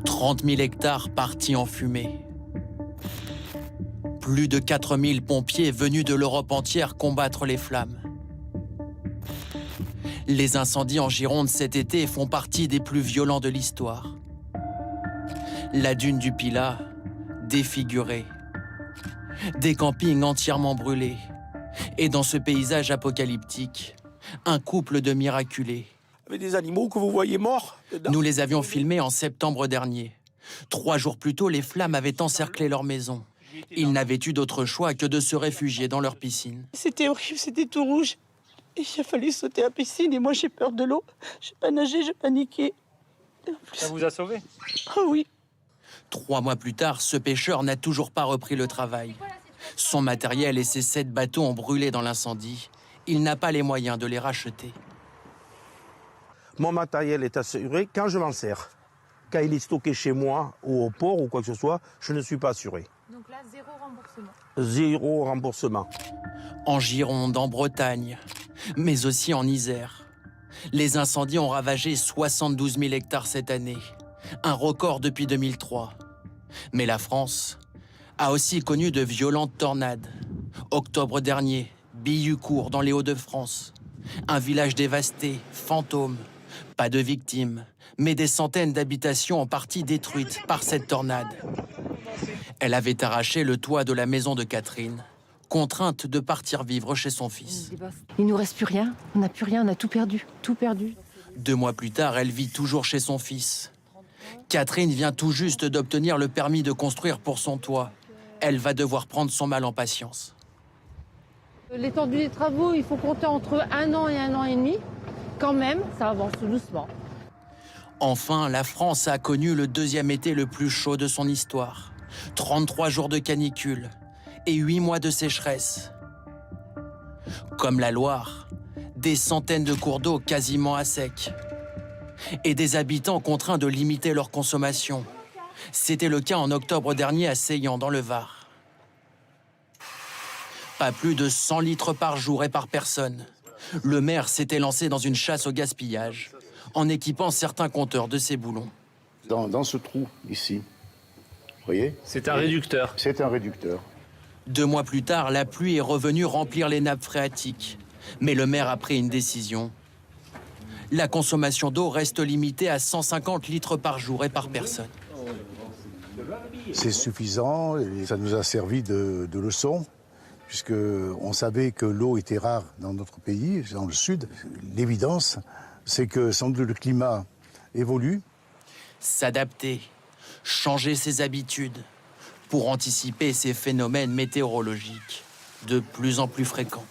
30 000 hectares partis en fumée. Plus de 4 000 pompiers venus de l'Europe entière combattre les flammes. Les incendies en Gironde cet été font partie des plus violents de l'histoire. La dune du Pilat, défigurée. Des campings entièrement brûlés. Et dans ce paysage apocalyptique, un couple de miraculés. Avec des animaux que vous voyez morts dedans. Nous les avions filmés en septembre dernier. 3 jours plus tôt, les flammes avaient encerclé leur maison. Ils n'avaient eu d'autre choix que de se réfugier dans leur piscine. C'était horrible, c'était tout rouge. Et il a fallu sauter à la piscine et moi j'ai peur de l'eau. Je n'ai pas nagé, j'ai paniqué. Ça vous a sauvé? Ah oui. 3 mois plus tard, ce pêcheur n'a toujours pas repris le travail. Son matériel et ses 7 bateaux ont brûlé dans l'incendie. Il n'a pas les moyens de les racheter. Mon matériel est assuré quand je m'en sers. Quand il est stocké chez moi ou au port ou quoi que ce soit, je ne suis pas assuré. Donc là, 0 remboursement. 0 remboursement. En Gironde, en Bretagne, mais aussi en Isère. Les incendies ont ravagé 72 000 hectares cette année, un record depuis 2003. Mais la France a aussi connu de violentes tornades. Octobre dernier, Billucourt dans les Hauts-de-France. Un village dévasté, fantôme. Pas de victimes, mais des centaines d'habitations en partie détruites par cette tornade. Elle avait arraché le toit de la maison de Catherine, contrainte de partir vivre chez son fils. Il nous reste plus rien, on n'a plus rien, on a tout perdu, tout perdu. 2 mois plus tard, elle vit toujours chez son fils. Catherine vient tout juste d'obtenir le permis de construire pour son toit. Elle va devoir prendre son mal en patience. L'étendue des travaux, il faut compter entre 1 an et 1 an et demi. Quand même, ça avance tout doucement. Enfin, la France a connu le 2e été le plus chaud de son histoire. 33 jours de canicule et 8 mois de sécheresse. Comme la Loire, des centaines de cours d'eau quasiment à sec. Et des habitants contraints de limiter leur consommation. C'était le cas en octobre dernier à Seillan, dans le Var. Pas plus de 100 litres par jour et par personne. Le maire s'était lancé dans une chasse au gaspillage, en équipant certains compteurs de ses boulons. Dans ce trou, ici, vous voyez? C'est un réducteur. C'est un réducteur. 2 mois plus tard, la pluie est revenue remplir les nappes phréatiques. Mais le maire a pris une décision. La consommation d'eau reste limitée à 150 litres par jour et par personne. C'est suffisant et ça nous a servi de leçon, puisqu'on savait que l'eau était rare dans notre pays, dans le sud. L'évidence, c'est que sans doute le climat évolue. S'adapter, changer ses habitudes, pour anticiper ces phénomènes météorologiques de plus en plus fréquents.